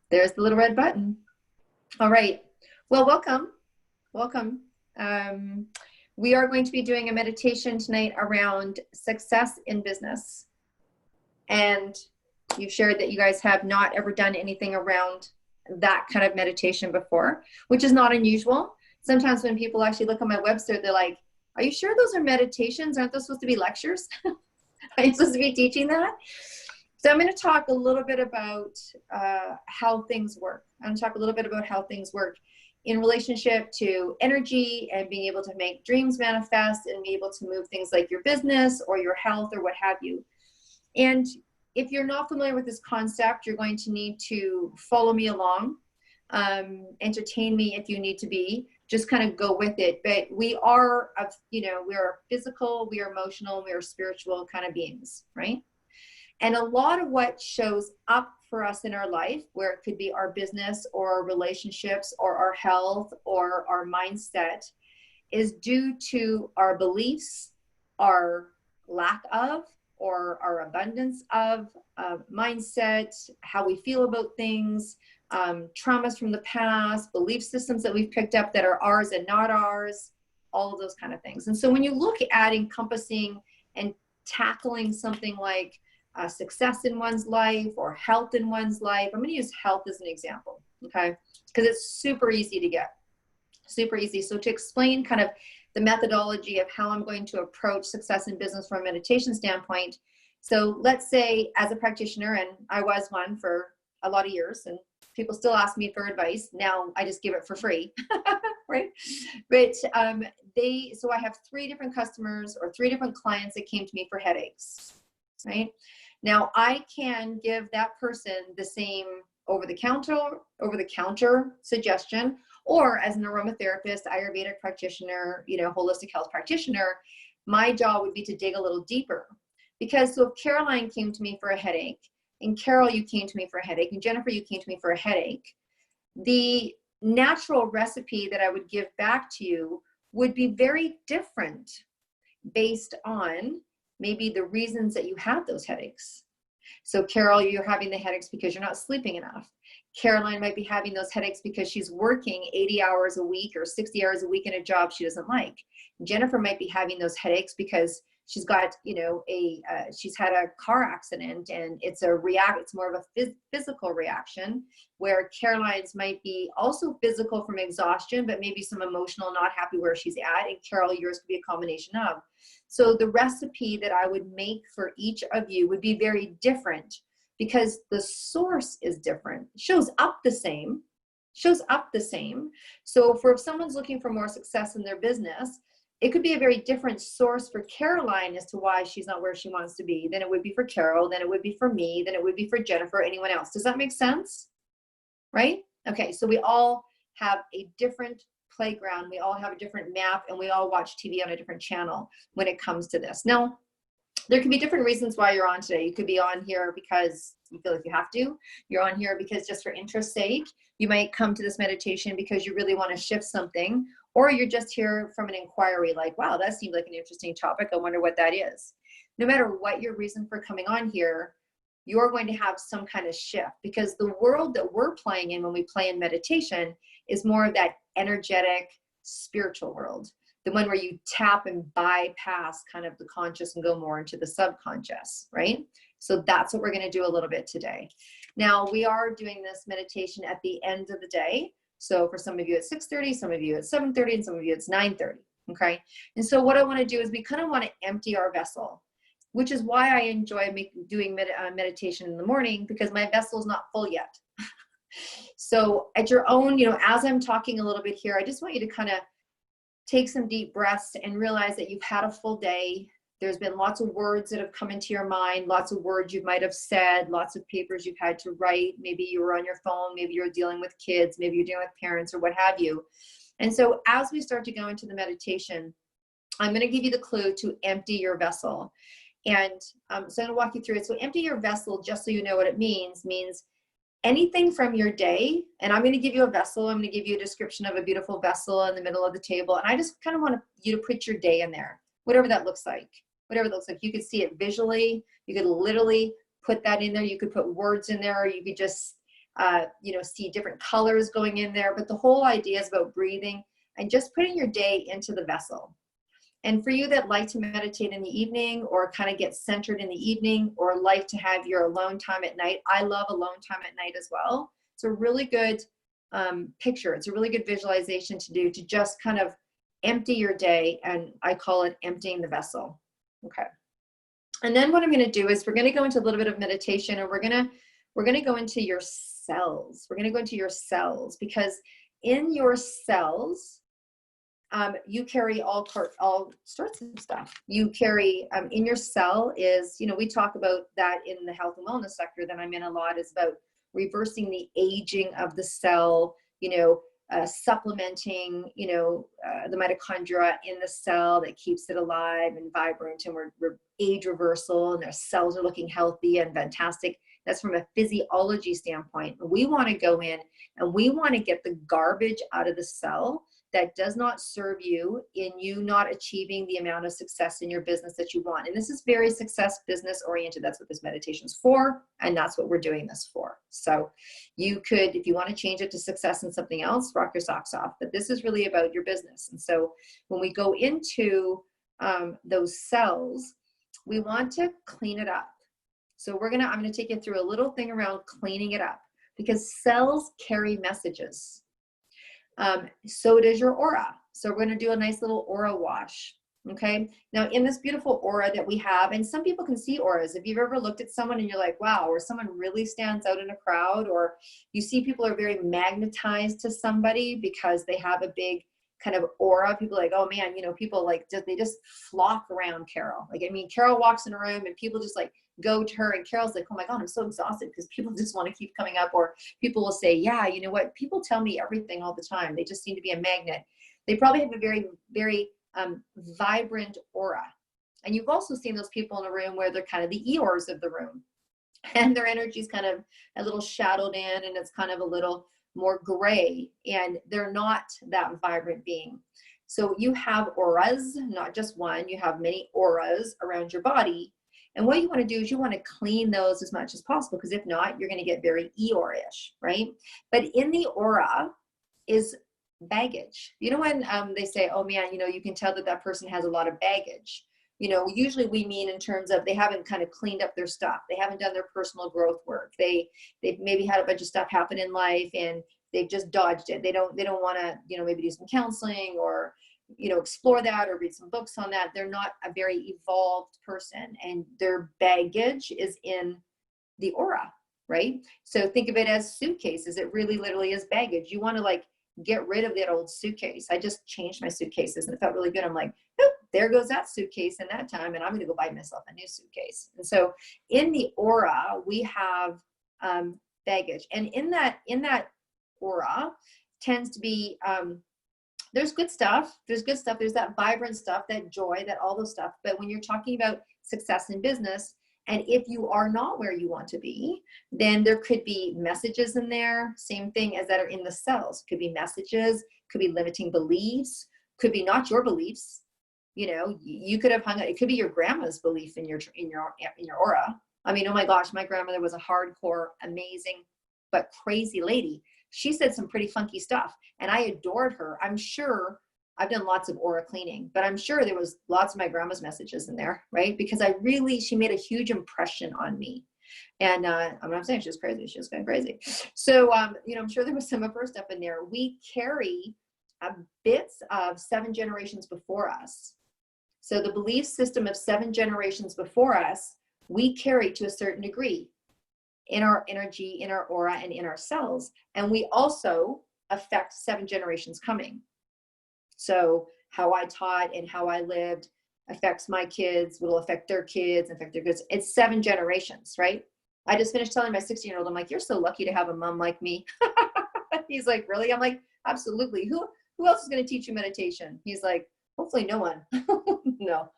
There's the little red button. All right. Well, welcome. Welcome. We are going to be doing a meditation tonight around success in business. And you've shared that you guys have not ever done anything around that kind of meditation before, which is not unusual. Sometimes when people actually look on my website, they're like, are you sure those are meditations? Aren't those supposed to be lectures? Are you supposed to be teaching that? So I'm going to talk a little bit about how things work. I'm going to talk a little bit about how things work in relationship to energy and being able to make dreams manifest and be able to move things like your business or your health or what have you. And if you're not familiar with this concept, you're going to need to follow me along, entertain me if you need to be, just kind of go with it. But we are, we are physical, we are emotional, we are spiritual kind of beings, right? And a lot of what shows up for us in our life, where it could be our business or our relationships or our health or our mindset, is due to our beliefs, our lack of, or our abundance of mindset, how we feel about things, traumas from the past, belief systems that we've picked up that are ours and not ours, all of those kind of things. And so when you look at encompassing and tackling something like success in one's life or health in one's life, I'm going to use health as an example, okay? Because it's super easy to get, super easy. So to explain kind of the methodology of how I'm going to approach success in business from a meditation standpoint. So let's say as a practitioner, and I was one for a lot of years, and people still ask me for advice. Now I just give it for free, right? But so I have 3 different customers or 3 different clients that came to me for headaches, right? Now I can give that person the same over-the-counter suggestion, or as an aromatherapist, Ayurvedic practitioner, holistic health practitioner, my job would be to dig a little deeper. Because so if Caroline came to me for a headache, and Carol, you came to me for a headache, and Jennifer, you came to me for a headache, the natural recipe that I would give back to you would be very different based on maybe the reasons that you have those headaches. So Carol, you're having the headaches because you're not sleeping enough. Caroline might be having those headaches because she's working 80 hours a week or 60 hours a week in a job she doesn't like. Jennifer might be having those headaches because she's got, she's had a car accident and it's more of a physical reaction, where Caroline's might be also physical from exhaustion, but maybe some emotional, not happy where she's at. And Carol, yours could be a combination of. So the recipe that I would make for each of you would be very different because the source is different. It shows up the same. So if someone's looking for more success in their business, it could be a very different source for Caroline as to why she's not where she wants to be than it would be for Carol, than it would be for me, than it would be for Jennifer, anyone else. Does that make sense? Right? Okay, so we all have a different playground. We all have a different map, and we all watch TV on a different channel when it comes to this. Now, there can be different reasons why you're on today. You could be on here because you feel like you have to. You're on here because just for interest's sake. You might come to this meditation because you really want to shift something, or you're just here from an inquiry like, wow, that seems like an interesting topic. I wonder what that is. No matter what your reason for coming on here, you're going to have some kind of shift, because the world that we're playing in when we play in meditation is more of that energetic, spiritual world. The one where you tap and bypass kind of the conscious and go more into the subconscious, right? So that's what we're going to do a little bit today. Now, we are doing this meditation at the end of the day. So for some of you it's 6:30, some of you it's 7:30, and some of you it's 9:30, okay? And so what I want to do is we kind of want to empty our vessel, which is why I enjoy doing meditation in the morning, because my vessel is not full yet. So at your own, as I'm talking a little bit here, I just want you to kind of take some deep breaths and realize that you've had a full day. There's been lots of words that have come into your mind, lots of words you might have said, lots of papers you've had to write. Maybe you were on your phone, maybe you're dealing with kids, maybe you're dealing with parents or what have you. And so as we start to go into the meditation, I'm going to give you the clue to empty your vessel. And so I'm going to walk you through it. So empty your vessel, just so you know what it means anything from your day. And I'm going to give you a vessel. I'm going to give you a description of a beautiful vessel in the middle of the table. And I just kind of want you to put your day in there, whatever that looks like. Whatever it looks like. You could see it visually. You could literally put that in there. You could put words in there. Or you could just see different colors going in there. But the whole idea is about breathing and just putting your day into the vessel. And for you that like to meditate in the evening or kind of get centered in the evening or like to have your alone time at night, I love alone time at night as well. It's a really good picture. It's a really good visualization to do, to just kind of empty your day. And I call it emptying the vessel. Okay. And then what I'm going to do is we're going to go into a little bit of meditation, and we're going to go into your cells. We're going to go into your cells, because in your cells, you carry all sorts of stuff. You carry in your cell is, we talk about that in the health and wellness sector that I'm in a lot, is about reversing the aging of the cell, supplementing, the mitochondria in the cell that keeps it alive and vibrant, and we're age reversal, and their cells are looking healthy and fantastic. That's from a physiology standpoint. We want to go in and we want to get the garbage out of the cell that does not serve you, in you not achieving the amount of success in your business that you want. And this is very success business oriented. That's what this meditation is for. And that's what we're doing this for. So you could, if you want to change it to success in something else, rock your socks off. But this is really about your business. And so when we go into those cells, we want to clean it up. So I'm going to take you through a little thing around cleaning it up, because cells carry messages. So does your aura. So we're going to do a nice little aura wash. Okay. Now in this beautiful aura that we have, and some people can see auras. If you've ever looked at someone and you're like, wow, or someone really stands out in a crowd, or you see people are very magnetized to somebody because they have a big kind of aura. People are like, oh man, people like, they just flock around Carol. Like, Carol walks in a room and people just like go to her, and Carol's like, oh my God, I'm so exhausted, because people just want to keep coming up. Or people will say, yeah, you know what? People tell me everything all the time. They just seem to be a magnet. They probably have a very, very vibrant aura. And you've also seen those people in a room where they're kind of the Eeyores of the room, and their energy is kind of a little shadowed in, and it's kind of a little more gray, and they're not that vibrant being. So you have auras, not just one, you have many auras around your body. And what you want to do is you want to clean those as much as possible, because if not, you're going to get very Eeyore-ish, right? But in the aura is baggage. When they say, oh man, you can tell that that person has a lot of baggage. Usually we mean in terms of they haven't kind of cleaned up their stuff. They haven't done their personal growth work. They've maybe had a bunch of stuff happen in life and they've just dodged it. They don't want to, maybe do some counseling or, explore that or read some books on that. They're not a very evolved person, and their baggage is in the aura, right? So think of it as suitcases. It really literally is baggage. You want to get rid of that old suitcase. I just changed my suitcases and it felt really good. I'm like, oh, there goes that suitcase in that time, and I'm going to go buy myself a new suitcase. And so in the aura, we have baggage. And in that aura tends to be, there's good stuff. There's that vibrant stuff, that joy, that all those stuff. But when you're talking about success in business, and if you are not where you want to be, then there could be messages in there, same thing as that are in the cells. Could be messages, could be limiting beliefs, could be not your beliefs. You could have hung out, it could be your grandma's belief in your aura. Oh my gosh, my grandmother was a hardcore, amazing, but crazy lady. She said some pretty funky stuff, and I adored her. I'm sure I've done lots of aura cleaning, but I'm sure there was lots of my grandma's messages in there, right? Because she made a huge impression on me. And I'm not saying she was crazy. She was kind of crazy. So, I'm sure there was some of her stuff in there. We carry bits of 7 generations before us. So the belief system of 7 generations before us, we carry to a certain degree in our energy, in our aura, and in our cells. And we also affect 7 generations coming. So how I taught and how I lived affects my kids, will affect their kids, affect their kids. It's 7 generations, right? I just finished telling my 16-year-old, I'm like, you're so lucky to have a mom like me. He's like, really? I'm like, absolutely. Who else is going to teach you meditation? He's like, hopefully no one. No.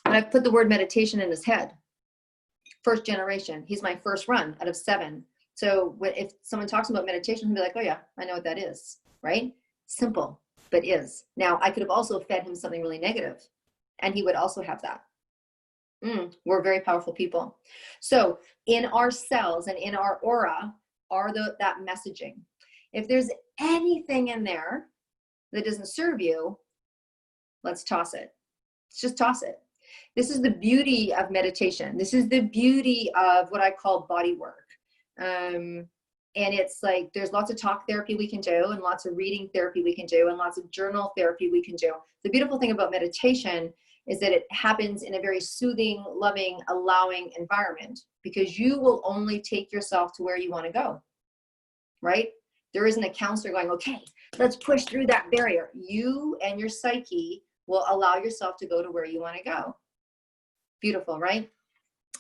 And I put the word meditation in his head. First generation. He's my first run out of 7. So if someone talks about meditation, he'll be like, oh yeah, I know what that is, right? Simple, but is. Now, I could have also fed him something really negative, and he would also have that. We're very powerful people. So in our cells and in our aura are that messaging. If there's anything in there that doesn't serve you, let's toss it. Let's just toss it. This is the beauty of meditation. This is the beauty of what I call body work. And it's like, there's lots of talk therapy we can do, and lots of reading therapy we can do, and lots of journal therapy we can do. The beautiful thing about meditation is that it happens in a very soothing, loving, allowing environment, because you will only take yourself to where you want to go, right? There isn't a counselor going, okay, let's push through that barrier. You and your psyche will allow yourself to go to where you want to go. Beautiful, right?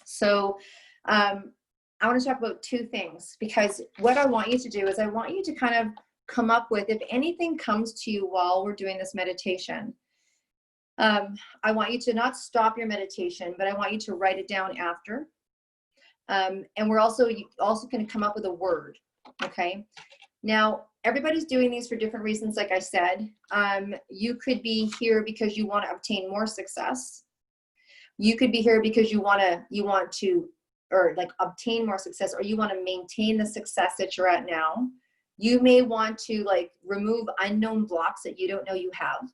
So I want to talk about two things, because what I want you to do is I want you to kind of come up with, if anything comes to you while we're doing this meditation, I want you to not stop your meditation, but I want you to write it down after. And we're also going to come up with a word. Okay. Now, everybody's doing these for different reasons. Like I said, you could be here because you want to obtain more success. You could be here because you want to, or like obtain more success, or you want to maintain the success that you're at now. You may want to like remove unknown blocks that you don't know you have.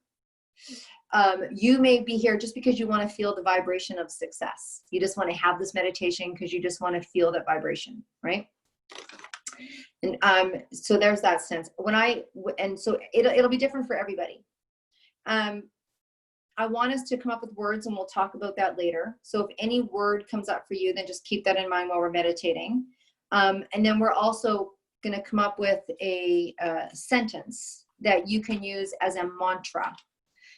You may be here just because you want to feel the vibration of success. You just want to have this meditation because you just want to feel that vibration, right? And so there's that sense. So it'll be different for everybody. I want us to come up with words, and we'll talk about that later. So if any word comes up for you, then just keep that in mind while we're meditating. And then we're also going to come up with a sentence that you can use as a mantra.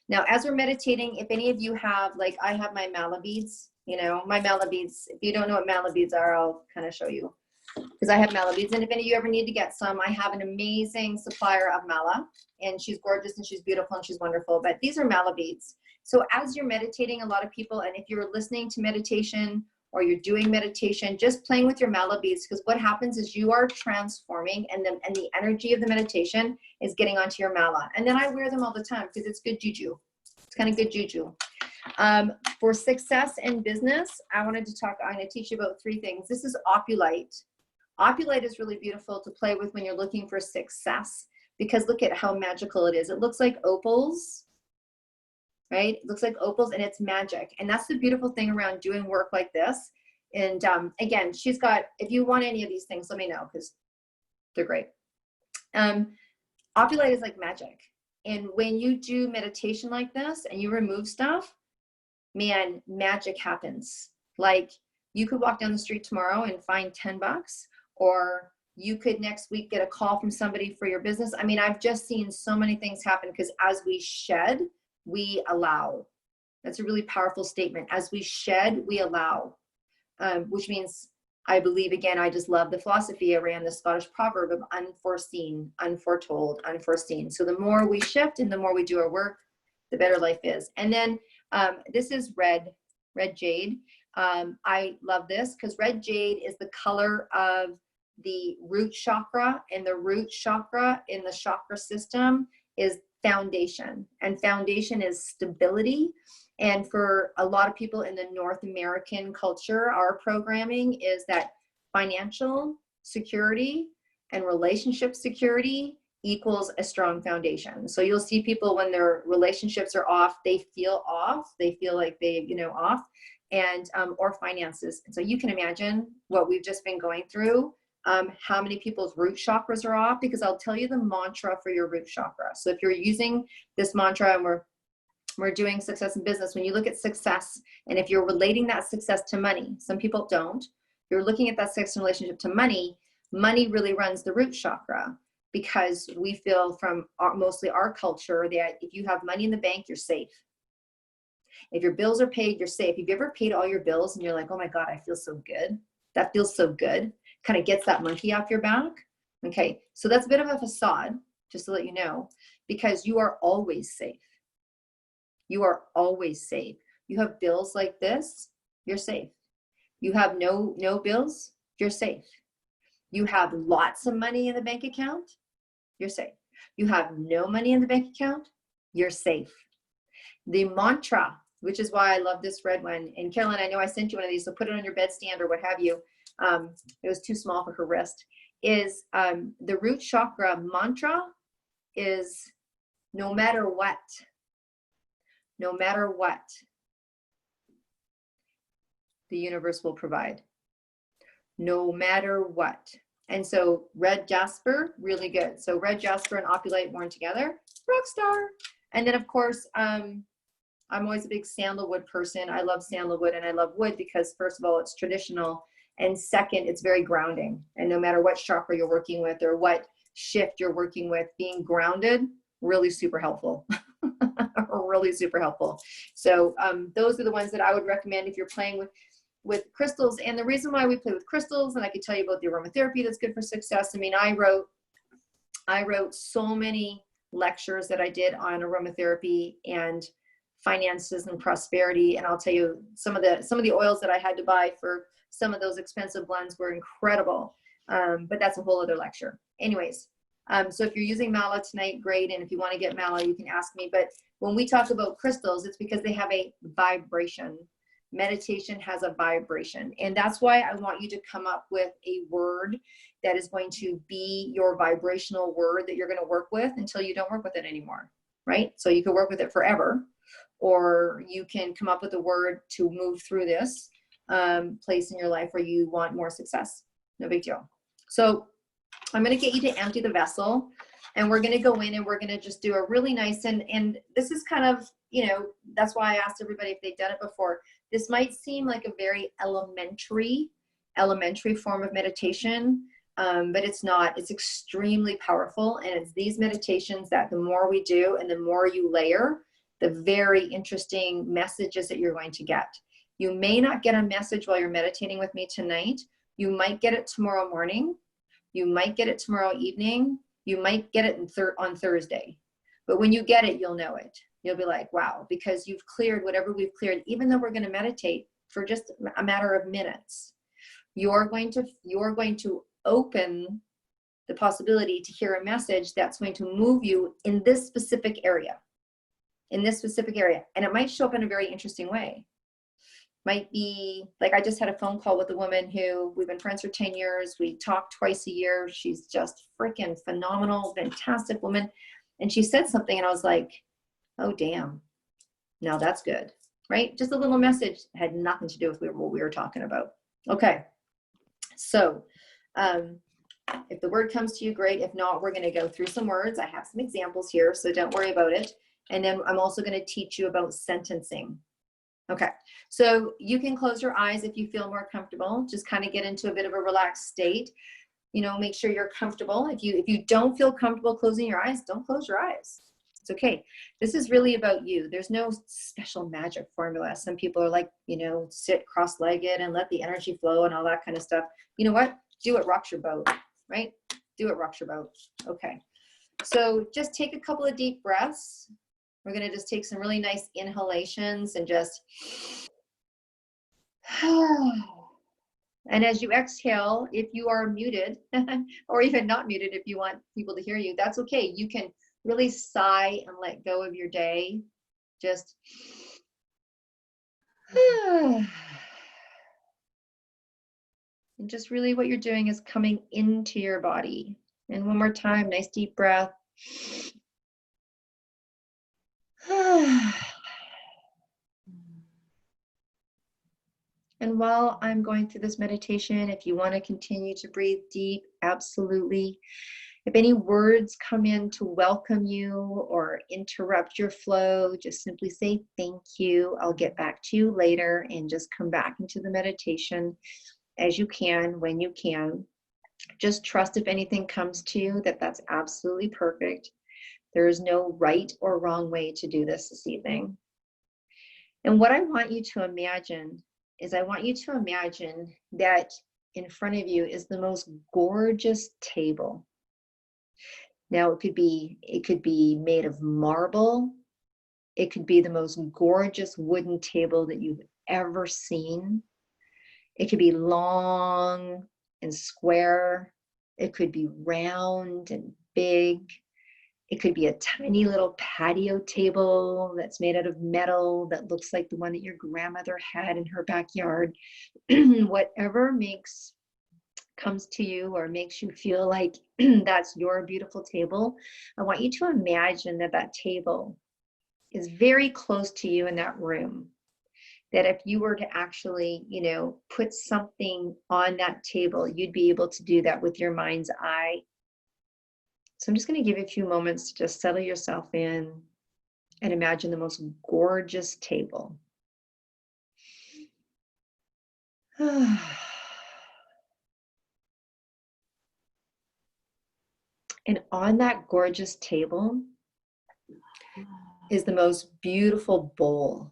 Now, as we're meditating, if any of you have, like I have my mala beads, my mala beads. If you don't know what mala beads are, I'll kind of show you, because I have mala beads. And if any of you ever need to get some, I have an amazing supplier of mala, and she's gorgeous and she's beautiful and she's wonderful. But these are mala beads. So as you're meditating, a lot of people, and if you're listening to meditation or you're doing meditation, just playing with your mala beads, because what happens is you are transforming, and the energy of the meditation is getting onto your mala. And then I wear them all the time because it's good juju. It's kind of good juju. For success in business, I'm going to teach you about three things. This is opulite. Opulite is really beautiful to play with when you're looking for success, because look at how magical it is. It looks like opals, right? It looks like opals, and it's magic. And that's the beautiful thing around doing work like this. And again, she's got, if you want any of these things, let me know, because they're great. Opulite is like magic. And when you do meditation like this and you remove stuff, man, magic happens. Like you could walk down the street tomorrow and find $10, or you could next week get a call from somebody for your business. I mean, I've just seen so many things happen, because as we shed, we allow. That's a really powerful statement. As we shed, we allow, which means, I believe, again, I just love the philosophy around the Scottish proverb of unforeseen, unforetold, unforeseen. So the more we shift and the more we do our work, the better life is. And then this is red jade. I love this because red jade is the color of the root chakra, and the root chakra in the chakra system is foundation, and foundation is stability. And for a lot of people in the North American culture, our programming is that financial security and relationship security equals a strong foundation. So you'll see people when their relationships are off, they feel off, they feel like they, off, and or finances. And so you can imagine what we've just been going through, how many people's root chakras are off, because I'll tell you the mantra for your root chakra. So if you're using this mantra, and we're doing success in business, when you look at success, and if you're relating that success to money, some people don't, you're looking at that success in relationship to money, money really runs the root chakra, because we feel from mostly our culture that if you have money in the bank, you're safe. If your bills are paid, you're safe. Have you ever paid all your bills and you're like, oh my God, I feel so good. That feels so good. Kind of gets that monkey off your back. Okay, so that's a bit of a facade, just to let you know, because you are always safe. You are always safe. You have bills like this, you're safe. You have no bills, you're safe. You have lots of money in the bank account, you're safe. You have no money in the bank account, you're safe. The mantra which is why I love this red one. And Carolyn, I know I sent you one of these, so put it on your bedstand or what have you. It was too small for her wrist. Is the root chakra mantra is no matter what, the universe will provide. No matter what. And so red jasper, really good. So red jasper and opalite worn together, rock star. And then of course, I'm always a big sandalwood person. I love sandalwood and I love wood because first of all, it's traditional. And second, it's very grounding. And no matter what chakra you're working with or what shift you're working with, being grounded, really super helpful. Really super helpful. So those are the ones that I would recommend if you're playing with crystals. And the reason why we play with crystals, and I could tell you about the aromatherapy that's good for success. I mean, I wrote so many lectures that I did on aromatherapy and finances and prosperity. And I'll tell you some of the oils that I had to buy for some of those expensive blends were incredible. But that's a whole other lecture. Anyways, so if you're using mala tonight, great. And if you want to get mala, you can ask me. But when we talk about crystals, it's because they have a vibration. Meditation has a vibration. And that's why I want you to come up with a word that is going to be your vibrational word that you're going to work with until you don't work with it anymore, right? So you can work with it forever, or you can come up with a word to move through this place in your life where you want more success. No big deal. So I'm going to get you to empty the vessel, and we're going to go in and we're going to just do a really nice, and this is kind of, you know, that's why I asked everybody if they've done it before. This might seem like a very elementary form of meditation, but it's not. It's extremely powerful, and it's these meditations that the more we do and the more you layer, the very interesting messages that you're going to get. You may not get a message while you're meditating with me tonight. You might get it tomorrow morning. You might get it tomorrow evening. You might get it on Thursday. But when you get it, you'll know it. You'll be like, wow, because you've cleared whatever we've cleared. Even though we're going to meditate for just a matter of minutes, you're going to open the possibility to hear a message that's going to move you in this specific area. And it might show up in a very interesting way. Might be like, I just had a phone call with a woman who we've been friends for 10 years. We talk twice a year. She's just freaking phenomenal, fantastic woman. And she said something and I was like, oh, damn. Now that's good, right? Just a little message, had nothing to do with what we were talking about. Okay. So if the word comes to you, great. If not, we're going to go through some words. I have some examples here, so don't worry about it. And then I'm also going to teach you about sentencing. Okay, so you can close your eyes if you feel more comfortable. Just kind of get into a bit of a relaxed state. You know, make sure you're comfortable. If you don't feel comfortable closing your eyes, don't close your eyes. It's okay. This is really about you. There's no special magic formula. Some people are like, you know, sit cross-legged and let the energy flow and all that kind of stuff. You know what? Do what rocks your boat, right? Do what rocks your boat. Okay. So just take a couple of deep breaths. We're going to just take some really nice inhalations and just, and as you exhale, if you are muted or even not muted, if you want people to hear you, that's okay. You can really sigh and let go of your day. Just, and just really what you're doing is coming into your body. And one more time, nice deep breath. And while I'm going through this meditation, if you want to continue to breathe deep, absolutely. If any words come in to welcome you or interrupt your flow, just simply say thank you. I'll get back to you later, and just come back into the meditation as you can, when you can. Just trust if anything comes to you that that's absolutely perfect. There is no right or wrong way to do this evening. And what I want you to imagine is, I want you to imagine that in front of you is the most gorgeous table. Now it could be made of marble. It could be the most gorgeous wooden table that you've ever seen. It could be long and square. It could be round and big. It could be a tiny little patio table that's made out of metal that looks like the one that your grandmother had in her backyard. Whatever comes to you or makes you feel like that's your beautiful table, I want you to imagine that that table is very close to you in that room. That if you were to actually, put something on that table, you'd be able to do that with your mind's eye. So I'm just going to give you a few moments to just settle yourself in and imagine the most gorgeous table. And on that gorgeous table is the most beautiful bowl.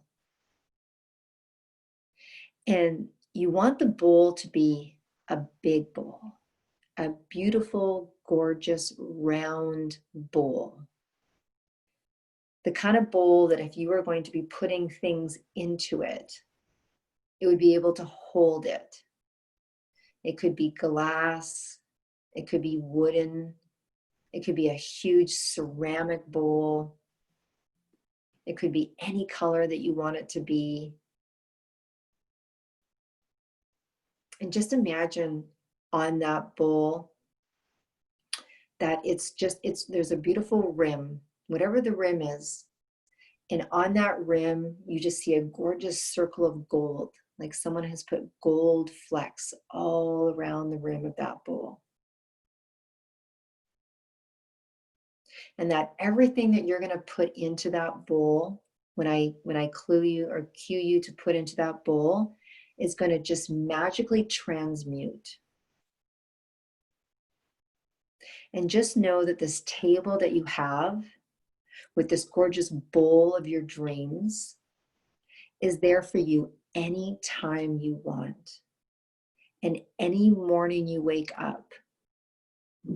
And you want the bowl to be a big bowl, a beautiful, gorgeous, round bowl. The kind of bowl that if you were going to be putting things into it, it would be able to hold it. It could be glass, it could be wooden, it could be a huge ceramic bowl, it could be any color that you want it to be. And just imagine on that bowl that there's a beautiful rim, whatever the rim is. And on that rim, you just see a gorgeous circle of gold, like someone has put gold flecks all around the rim of that bowl. And that everything that you're going to put into that bowl, when I clue you or cue you to put into that bowl, is going to just magically transmute. And just know that this table that you have with this gorgeous bowl of your dreams is there for you anytime you want. And any morning you wake up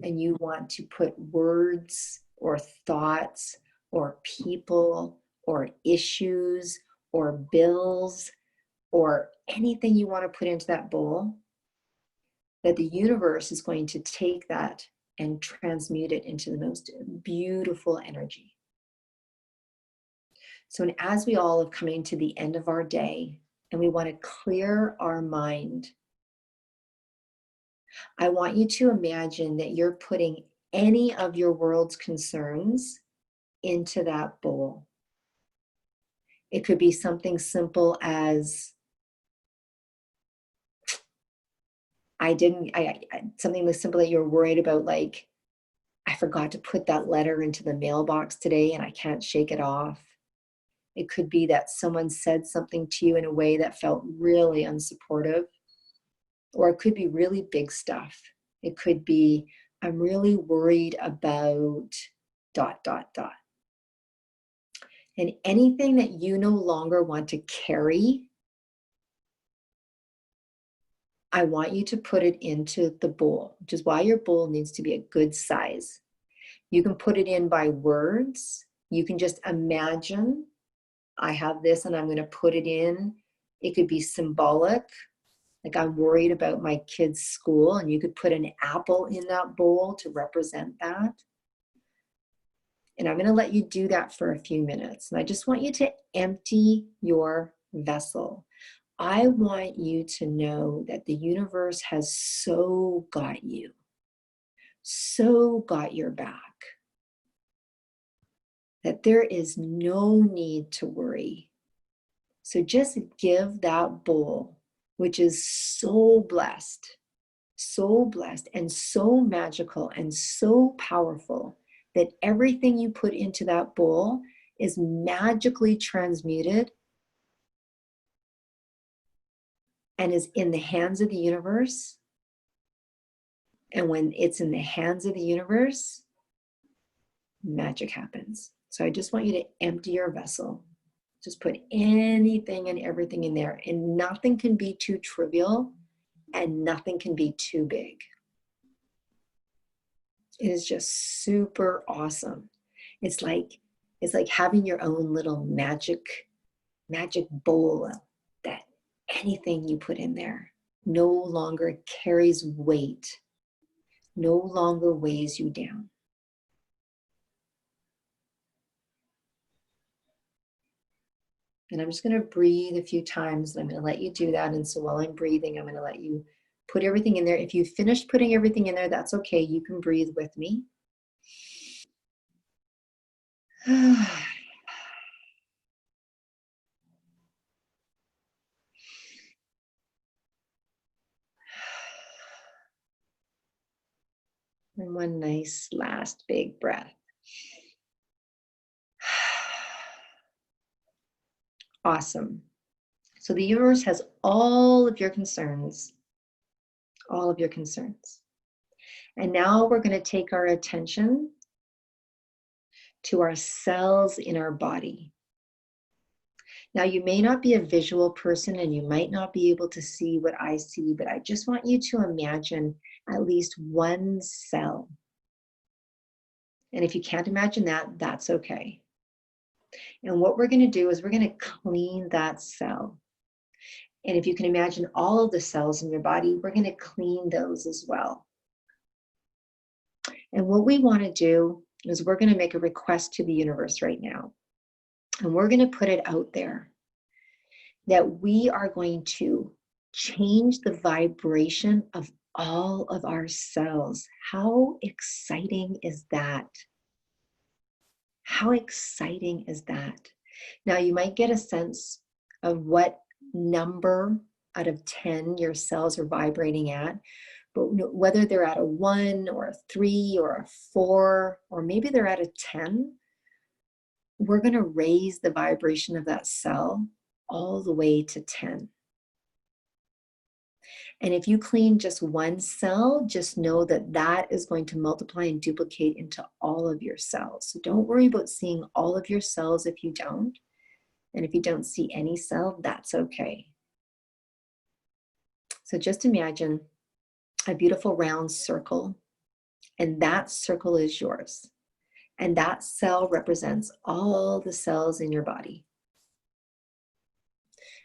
and you want to put words or thoughts or people or issues or bills or anything you want to put into that bowl, that the universe is going to take that and transmute it into the most beautiful energy. So, and as we all are coming to the end of our day and we want to clear our mind, I want you to imagine that you're putting any of your world's concerns into that bowl. It could be something simple as something as simple that you're worried about, like, I forgot to put that letter into the mailbox today and I can't shake it off. It could be that someone said something to you in a way that felt really unsupportive. Or it could be really big stuff. It could be, I'm really worried about ... And anything that you no longer want to carry, I want you to put it into the bowl, which is why your bowl needs to be a good size. You can put it in by words. You can just imagine, I have this and I'm going to put it in. It could be symbolic. Like, I'm worried about my kids' school, and you could put an apple in that bowl to represent that. And I'm going to let you do that for a few minutes. And I just want you to empty your vessel. I want you to know that the universe has so got you, so got your back, that there is no need to worry. So just give that bowl, which is so blessed and so magical and so powerful, that everything you put into that bowl is magically transmuted and is in the hands of the universe. And when it's in the hands of the universe, magic happens. So I just want you to empty your vessel. Just put anything and everything in there, and nothing can be too trivial and nothing can be too big. It is just super awesome. It's like having your own little magic bowl that anything you put in there no longer carries weight, no longer weighs you down. And I'm just going to breathe a few times, and I'm going to let you do that. And so while I'm breathing, I'm going to let you put everything in there. If you finished putting everything in there, that's okay. You can breathe with me. And one nice last big breath. Awesome. So the universe has all of your concerns, all of your concerns. And now we're going to take our attention to our cells in our body. Now, you may not be a visual person and you might not be able to see what I see, but I just want you to imagine at least one cell. And if you can't imagine that, that's okay. And what we're going to do is we're going to clean that cell. And if you can imagine all of the cells in your body, we're going to clean those as well. And what we want to do is we're going to make a request to the universe right now. And we're going to put it out there that we are going to change the vibration of all of our cells. How exciting is that? How exciting is that? Now, you might get a sense of what number out of 10 your cells are vibrating at, but whether they're at a 1 or a 3 or a 4, or maybe they're at a 10, we're going to raise the vibration of that cell all the way to 10. And if you clean just one cell, just know that that is going to multiply and duplicate into all of your cells. So don't worry about seeing all of your cells if you don't. And if you don't see any cell, that's okay. So just imagine a beautiful round circle, and that circle is yours. And that cell represents all the cells in your body.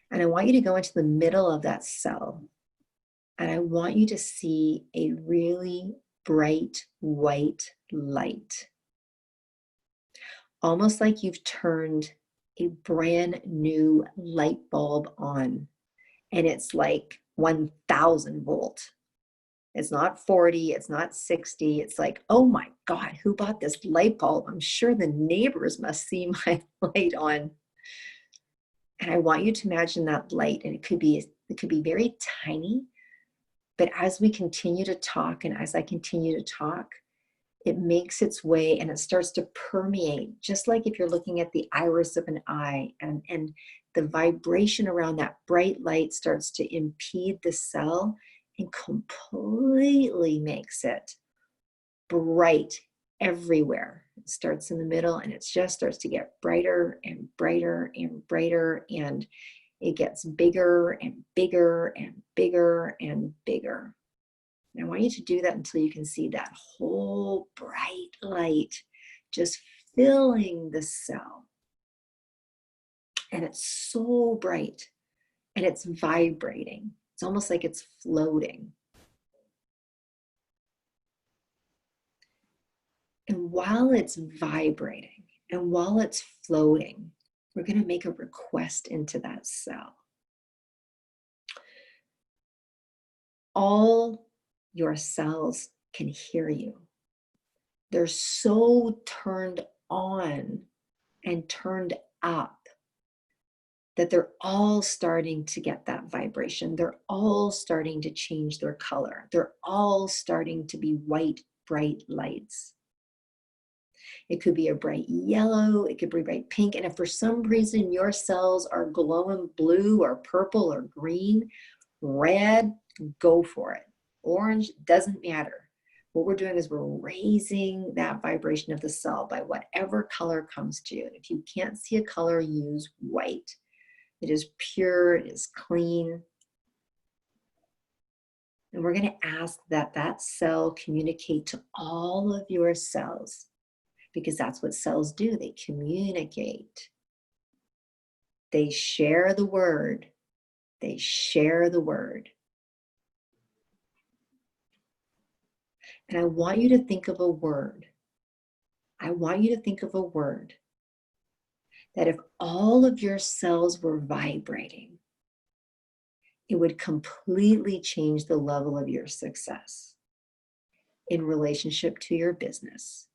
And I want you to go into the middle of that cell. And I want you to see a really bright white light. Almost like you've turned a brand new light bulb on. And it's like 1,000 volt. It's not 40, it's not 60. It's like, oh my God, who bought this light bulb? I'm sure the neighbors must see my light on. And I want you to imagine that light, and it could be very tiny, but as we continue to talk and as I continue to talk, it makes its way and it starts to permeate, just like if you're looking at the iris of an eye, and the vibration around that bright light starts to impede the cell and completely makes it bright everywhere. It starts in the middle and it just starts to get brighter and brighter and brighter, and it gets bigger and bigger and bigger and bigger. And I want you to do that until you can see that whole bright light just filling the cell. And it's so bright and it's vibrating. It's almost like it's floating. And while it's vibrating and while it's floating, we're going to make a request into that cell. All your cells can hear you. They're so turned on and turned up that they're all starting to get that vibration. They're all starting to change their color. They're all starting to be white, bright lights. It could be a bright yellow, it could be bright pink. And if for some reason your cells are glowing blue or purple or green, red, go for it. Orange, doesn't matter. What we're doing is we're raising that vibration of the cell by whatever color comes to you. If you can't see a color, use white. It is pure, it is clean. And we're going to ask that that cell communicate to all of your cells, because that's what cells do. They communicate. They share the word. They share the word. And I want you to think of a word. I want you to think of a word that if all of your cells were vibrating, it would completely change the level of your success in relationship to your business.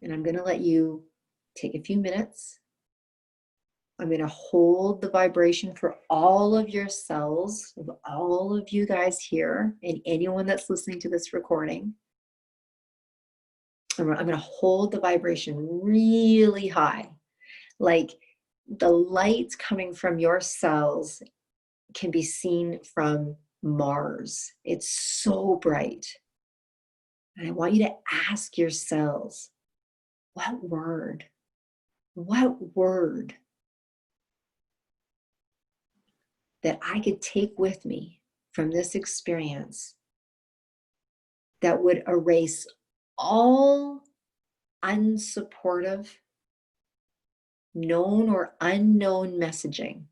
And I'm going to let you take a few minutes. I'm going to hold the vibration for all of your cells, of all of you guys here, and anyone that's listening to this recording. I'm going to hold the vibration really high. Like the light coming from your cells can be seen from Mars. It's so bright. And I want you to ask your cells, what word that I could take with me from this experience that would erase all unsupportive, known or unknown messaging.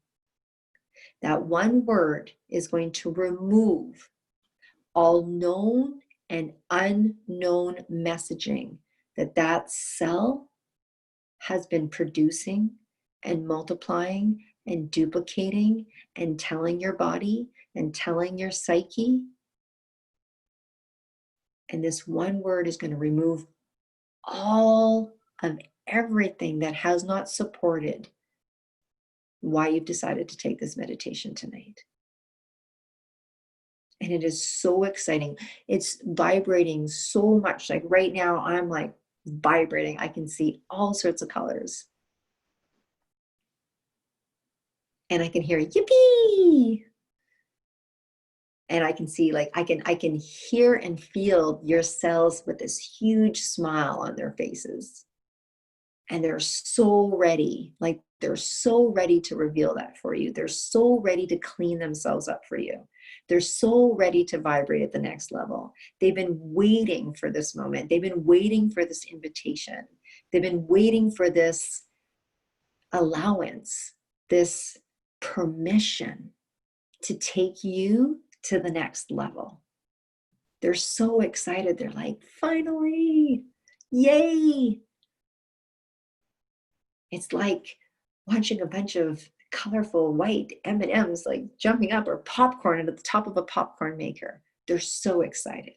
That one word is going to remove all known and unknown messaging that cell has been producing and multiplying and duplicating and telling your body and telling your psyche. And this one word is going to remove all of everything that has not supported why you've decided to take this meditation tonight. And it is so exciting. It's vibrating so much. Like right now, I'm like vibrating. I can see all sorts of colors. And I can hear yippee. And I can see, like, I can hear and feel your cells with this huge smile on their faces. And they're so ready, like they're so ready to reveal that for you. They're so ready to clean themselves up for you. They're so ready to vibrate at the next level. They've been waiting for this moment. They've been waiting for this invitation. They've been waiting for this allowance, this permission to take you to the next level. They're so excited. They're like, finally, yay. It's like watching a bunch of colorful white M&Ms like jumping up, or popcorn at the top of a popcorn maker. They're so excited.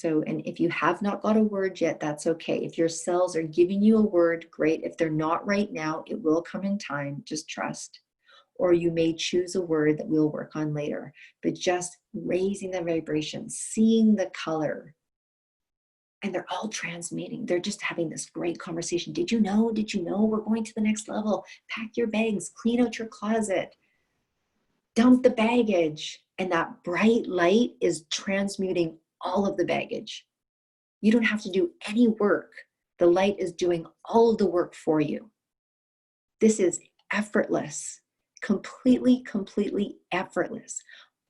And if you have not got a word yet, that's okay. If your cells are giving you a word, great. If they're not right now, it will come in time. Just trust. Or you may choose a word that we'll work on later. But just raising the vibration, seeing the color. And they're all transmitting. They're just having this great conversation. Did you know? Did you know? We're going to the next level. Pack your bags. Clean out your closet. Dump the baggage. And that bright light is transmuting all of the baggage. You don't have to do any work. The light is doing all of the work for you. This is effortless. Completely effortless.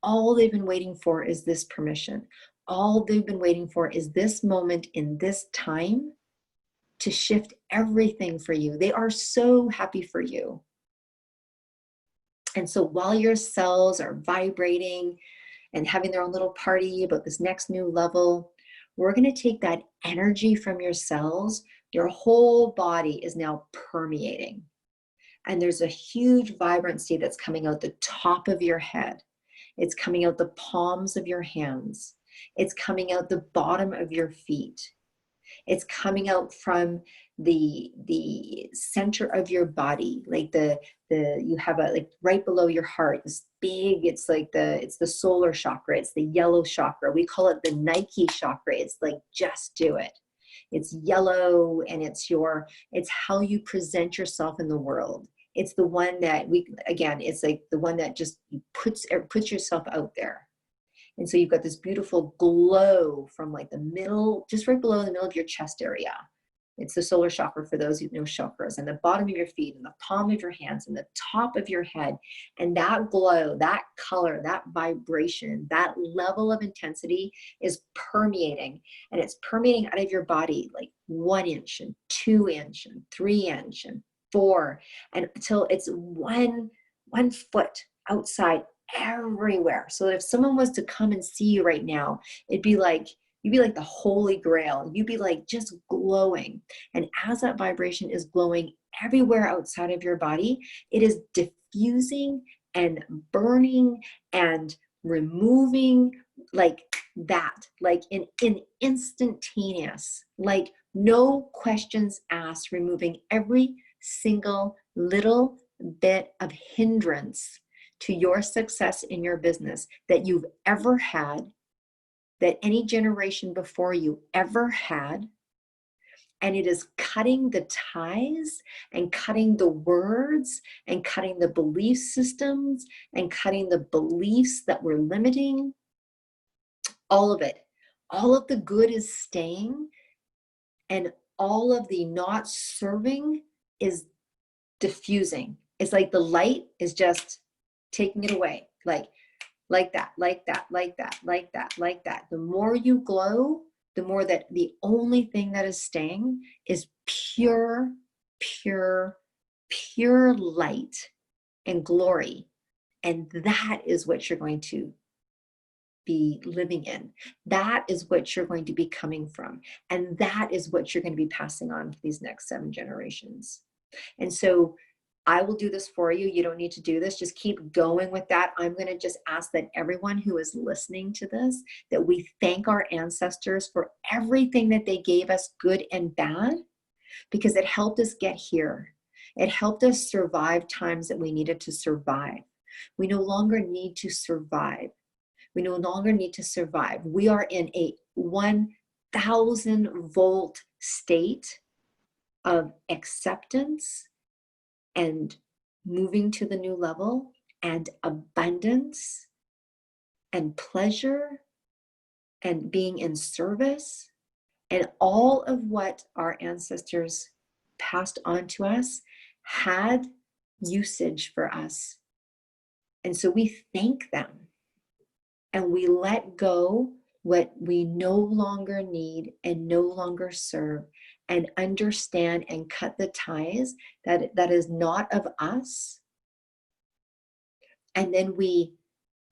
All they've been waiting for is this permission. All they've been waiting for is this moment in this time to shift everything for you. They are so happy for you. And so while your cells are vibrating and having their own little party about this next new level, we're going to take that energy from your cells. Your whole body is now permeating. And there's a huge vibrancy that's coming out the top of your head. It's coming out the palms of your hands. It's coming out the bottom of your feet. It's coming out from the center of your body, like you have a, like right below your heart, this big, it's the solar chakra, it's the yellow chakra. We call it the Nike chakra. It's like, just do it. It's yellow, and it's how you present yourself in the world. It's the one that it's like the one that just puts yourself out there. And so you've got this beautiful glow from like the middle, just right below the middle of your chest area. It's the solar chakra for those who know chakras, and the bottom of your feet, and the palm of your hands, and the top of your head. And that glow, that color, that vibration, that level of intensity is permeating. And it's permeating out of your body like 1 inch and 2 inch and 3 inch and 4, and until it's one foot outside everywhere. So that if someone was to come and see you right now, it'd be like, you'd be like the holy grail. You'd be like just glowing. And as that vibration is glowing everywhere outside of your body, it is diffusing and burning and removing like that, like in instantaneous, like no questions asked, removing every single little bit of hindrance to your success in your business that you've ever had, that any generation before you ever had. And it is cutting the ties and cutting the words and cutting the belief systems and cutting the beliefs that were limiting. All of it. All of the good is staying, and all of the not serving is diffusing. It's like the light is just taking it away. Like that, like that, like that, like that, like that. The more you glow, the more that the only thing that is staying is pure, pure, pure light and glory. And that is what you're going to be living in. That is what you're going to be coming from. And that is what you're going to be passing on to these next 7 generations. And so I will do this for you. You don't need to do this. Just keep going with that. I'm going to just ask that everyone who is listening to this, that we thank our ancestors for everything that they gave us, good and bad, because it helped us get here. It helped us survive times that we needed to survive. We no longer need to survive. We no longer need to survive. We are in a 1,000 volt state of acceptance and moving to the new level and abundance and pleasure and being in service, and all of what our ancestors passed on to us had usage for us. And so we thank them and we let go what we no longer need and no longer serve, and understand and cut the ties that is not of us. And then we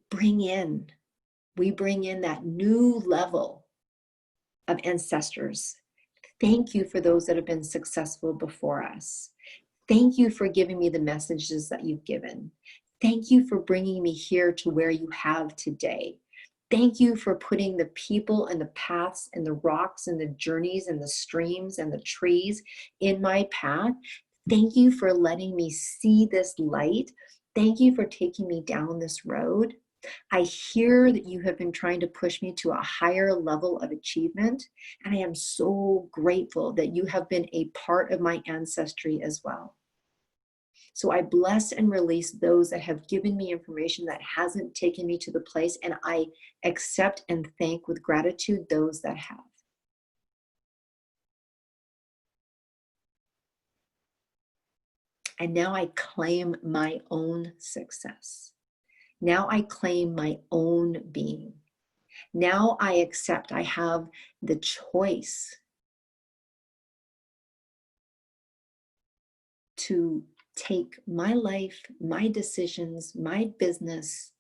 bring in that new level of ancestors. Thank you for those that have been successful before us. Thank you for giving me the messages that you've given. Thank you for bringing me here to where you have today. Thank you for putting the people and the paths and the rocks and the journeys and the streams and the trees in my path. Thank you for letting me see this light. Thank you for taking me down this road. I hear that you have been trying to push me to a higher level of achievement, and I am so grateful that you have been a part of my ancestry as well. So I bless and release those that have given me information that hasn't taken me to the place, and I accept and thank with gratitude those that have. And now I claim my own success. Now I claim my own being. Now I accept I have the choice to take my life, my decisions, my business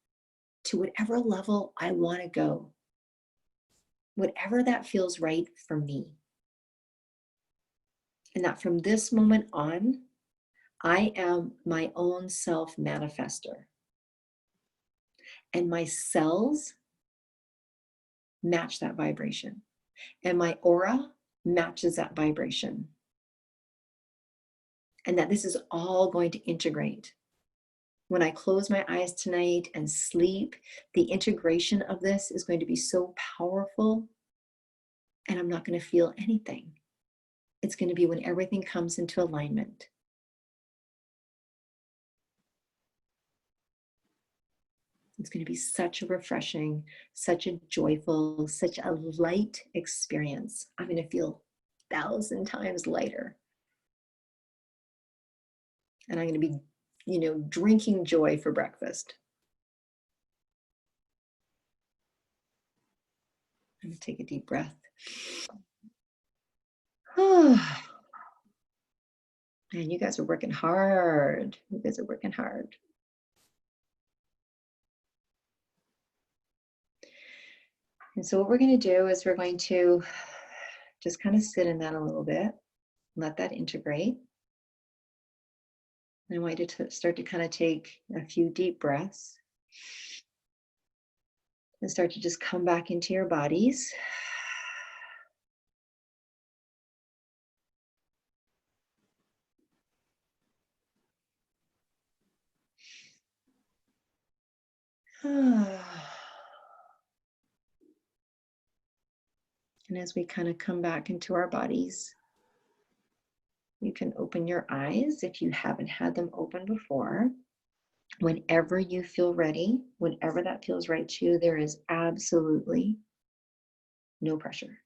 to whatever level I want to go, whatever that feels right for me. And that from this moment on, I am my own self manifester. And my cells match that vibration. And my aura matches that vibration. And that this is all going to integrate. When I close my eyes tonight and sleep, the integration of this is going to be so powerful, and I'm not going to feel anything. It's going to be when everything comes into alignment. It's going to be such a refreshing, such a joyful, such a light experience. I'm going to feel 1,000 times lighter. And I'm going to be, drinking joy for breakfast. I'm going to take a deep breath. Man, you guys are working hard. You guys are working hard. And so what we're going to do is we're going to just kind of sit in that a little bit, let that integrate. And I want you to start to kind of take a few deep breaths and start to just come back into your bodies. And as we kind of come back into our bodies, you can open your eyes if you haven't had them open before. Whenever you feel ready, whenever that feels right to you, there is absolutely no pressure.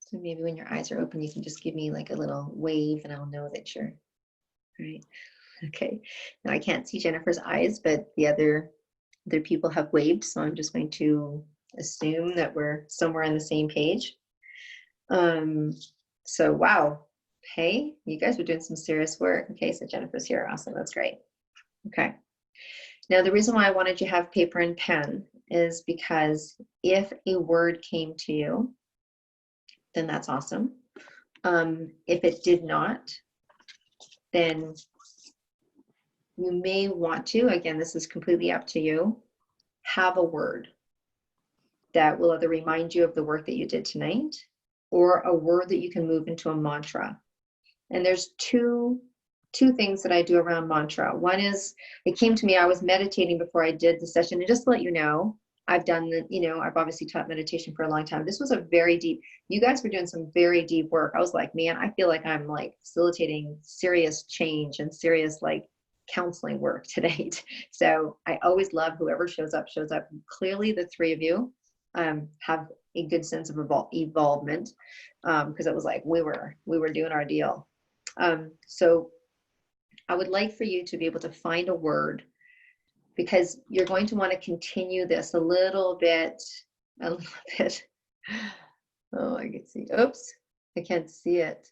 So maybe when your eyes are open, you can just give me like a little wave and I'll know that you're right. Okay. Now I can't see Jennifer's eyes, but the other people have waved, so I'm just going to assume that we're somewhere on the same page. So wow. Hey, you guys are doing some serious work. Okay, so Jennifer's here. Awesome. That's great. Okay. Now the reason why I wanted you to have paper and pen is because if a word came to you, then that's awesome. If it did not, then you may want to, again, this is completely up to you, have a word that will either remind you of the work that you did tonight or a word that you can move into a mantra. And there's two things that I do around mantra. One is, it came to me, I was meditating before I did the session, and just to let you know, I've done the, I've obviously taught meditation for a long time. This was a very deep, you guys were doing some very deep work. I was like, man, I feel like I'm like facilitating serious change and serious like counseling work tonight. So I always love whoever shows up. Clearly the three of you have a good sense of evolvement, because it was like we were doing our deal. So I would like for you to be able to find a word, because you're going to want to continue this a little bit. Oh, I can see. Oops, I can't see it.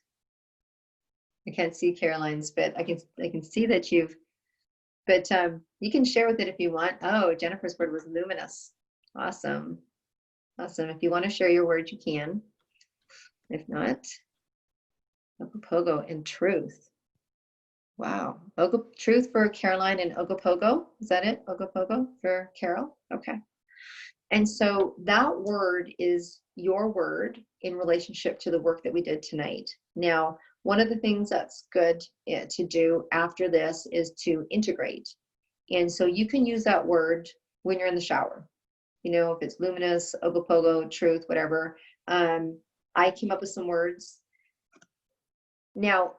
I can't see Caroline's, but I can see that you've. But you can share with it if you want. Oh, Jennifer's word was luminous. Awesome, awesome. If you want to share your word, you can. If not, Ogopogo and truth. Wow. Truth for Caroline and Ogopogo. Is that it? Ogopogo for Carol? Okay. And so that word is your word in relationship to the work that we did tonight. Now, one of the things that's good to do after this is to integrate. And so you can use that word when you're in the shower. If it's luminous, Ogopogo, truth, whatever. I came up with some words. Now,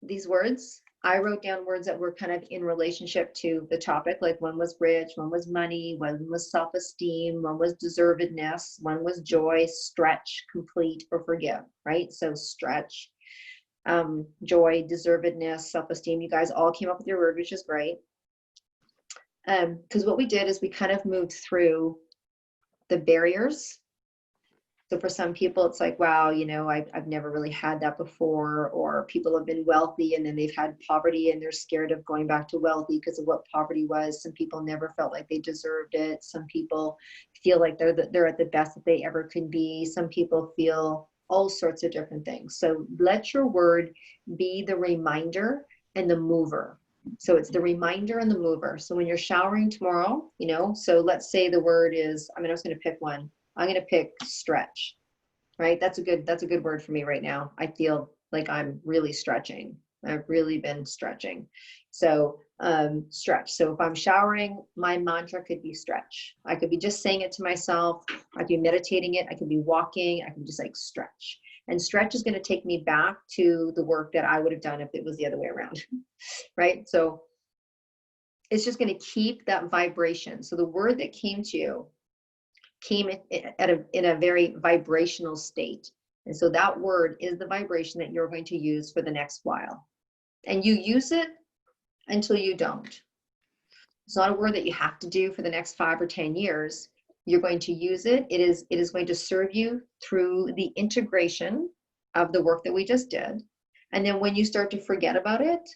these words, I wrote down words that were kind of in relationship to the topic, like one was rich, one was money, one was self-esteem, one was deservedness, one was joy, stretch, complete, or forgive, right? So stretch, joy, deservedness, self-esteem. You guys all came up with your word, which is great. Because what we did is we kind of moved through the barriers. So for some people, it's like, wow, I've never really had that before, or people have been wealthy and then they've had poverty and they're scared of going back to wealthy because of what poverty was. Some people never felt like they deserved it. Some people feel like they're at the best that they ever could be. Some people feel all sorts of different things. So let your word be the reminder and the mover. So it's the reminder and the mover. So when you're showering tomorrow, so let's say the word is, I was going to pick one. I'm going to pick stretch, right? That's a good word for me right now. I feel like I'm really stretching. I've really been stretching. So stretch. So if I'm showering, my mantra could be stretch. I could be just saying it to myself. I could be meditating it. I could be walking. I could just like stretch. And stretch is going to take me back to the work that I would have done if it was the other way around, right? So it's just going to keep that vibration. So the word that came to you came in a very vibrational state. And so that word is the vibration that you're going to use for the next while. And you use it until you don't. It's not a word that you have to do for the next 5 or 10 years. You're going to use it. It is going to serve you through the integration of the work that we just did. And then when you start to forget about it,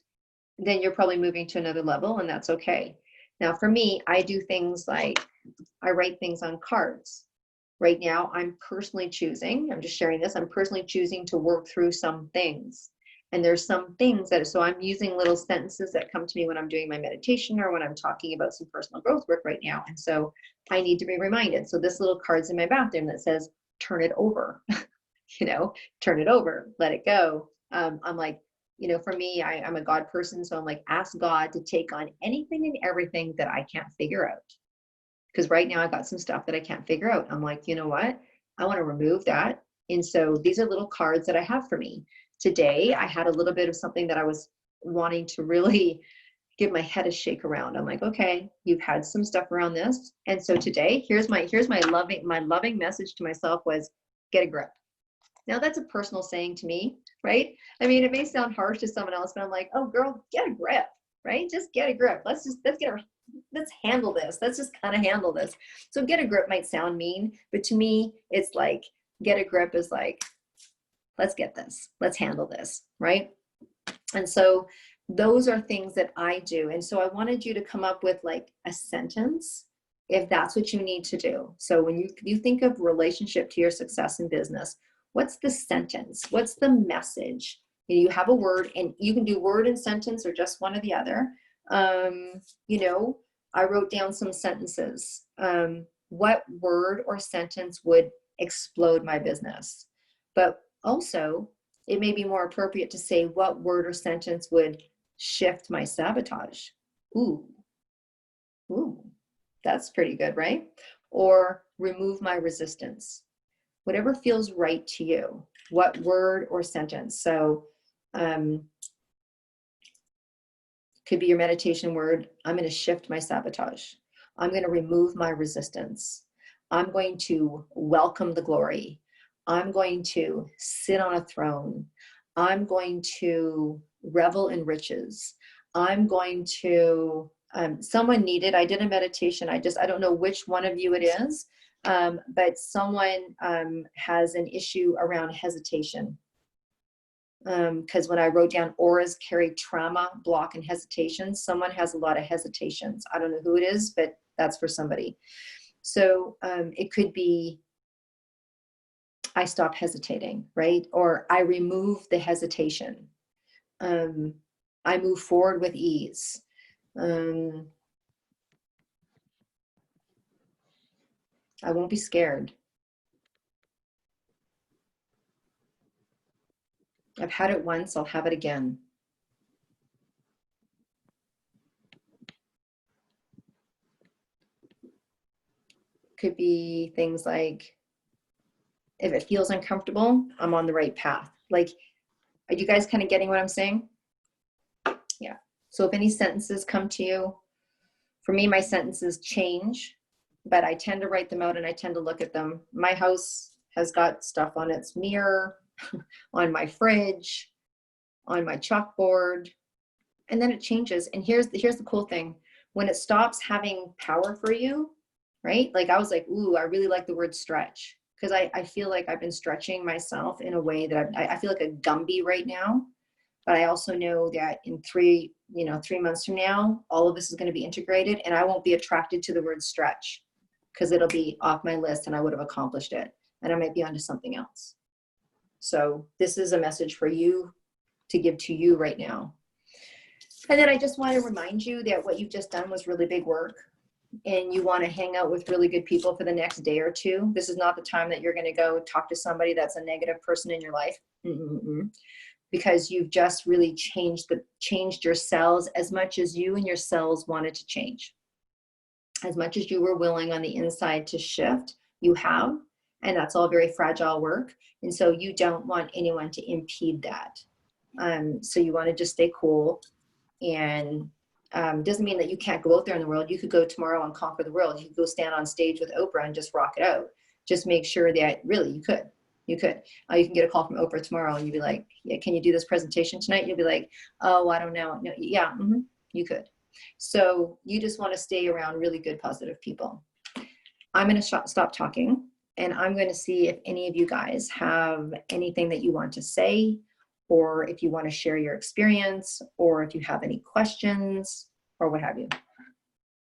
then you're probably moving to another level, and that's okay. Now, for me, I do things like I write things on cards. Right now, I'm personally choosing, I'm just sharing this, I'm personally choosing to work through some things. And there's some things that, so I'm using little sentences that come to me when I'm doing my meditation or when I'm talking about some personal growth work right now. And so I need to be reminded. So this little card's in my bathroom that says, turn it over, turn it over, let it go. I'm like, for me, I'm a God person. So I'm like, ask God to take on anything and everything that I can't figure out. Because right now I got some stuff that I can't figure out. I'm like, you know what? I want to remove that. And so these are little cards that I have for me. Today, I had a little bit of something that I was wanting to really give my head a shake around. I'm like, okay, you've had some stuff around this. And so today, here's my loving message to myself was, get a grip. Now that's a personal saying to me, right? I mean, it may sound harsh to someone else, but I'm like, oh girl, get a grip, right? Just get a grip. Let's handle this. Let's just kind of handle this. So get a grip might sound mean, but to me, it's like, get a grip is like, let's get this, let's handle this, right? And so those are things that I do. And so I wanted you to come up with like a sentence, if that's what you need to do. So when you think of relationship to your success in business, what's the sentence? What's the message? You have a word, and you can do word and sentence or just one or the other. I wrote down some sentences. What word or sentence would explode my business? But also, it may be more appropriate to say what word or sentence would shift my sabotage. Ooh, that's pretty good, right? Or remove my resistance. Whatever feels right to you. What word or sentence? So, could be your meditation word. I'm going to shift my sabotage. I'm going to remove my resistance. I'm going to welcome the glory. I'm going to sit on a throne. I'm going to revel in riches. I'm going to, someone needed, I did a meditation. I don't know which one of you it is, but someone has an issue around hesitation. Because when I wrote down auras carry trauma, block, and hesitation, someone has a lot of hesitations. I don't know who it is, but that's for somebody. So it could be, I stop hesitating, right? Or I remove the hesitation. I move forward with ease. I won't be scared. I've had it once, I'll have it again. Could be things like, if it feels uncomfortable, I'm on the right path. Like, are you guys kind of getting what I'm saying? Yeah. So if any sentences come to you, for me, my sentences change, but I tend to write them out and I tend to look at them. My house has got stuff on its mirror, on my fridge, on my chalkboard, and then it changes. And here's the cool thing. When it stops having power for you, right? Like I was like, ooh, I really like the word stretch, because I feel like I've been stretching myself in a way that I feel like a Gumby right now. But I also know that in 3 months from now, all of this is going to be integrated, and I won't be attracted to the word stretch because it'll be off my list and I would have accomplished it, and I might be onto something else. So this is a message for you to give to you right now. And then I just want to remind you that what you've just done was really big work, and you want to hang out with really good people for the next day or two. This is not the time that you're going to go talk to somebody that's a negative person in your life. Because you've just really changed your cells as much as you and your cells wanted to change. As much as you were willing on the inside to shift, you have, and that's all very fragile work. And so you don't want anyone to impede that. So you want to just stay cool, and doesn't mean that you can't go out there in the world. You could go tomorrow and conquer the world. You could go stand on stage with Oprah and just rock it out. Just make sure that really you could. You can get a call from Oprah tomorrow and you'd be like, yeah, can you do this presentation tonight? You'll be like, oh, I don't know. No, yeah. You could. So you just want to stay around really good, positive people. I'm going to stop talking, and I'm going to see if any of you guys have anything that you want to say, or if you want to share your experience, or if you have any questions, or what have you.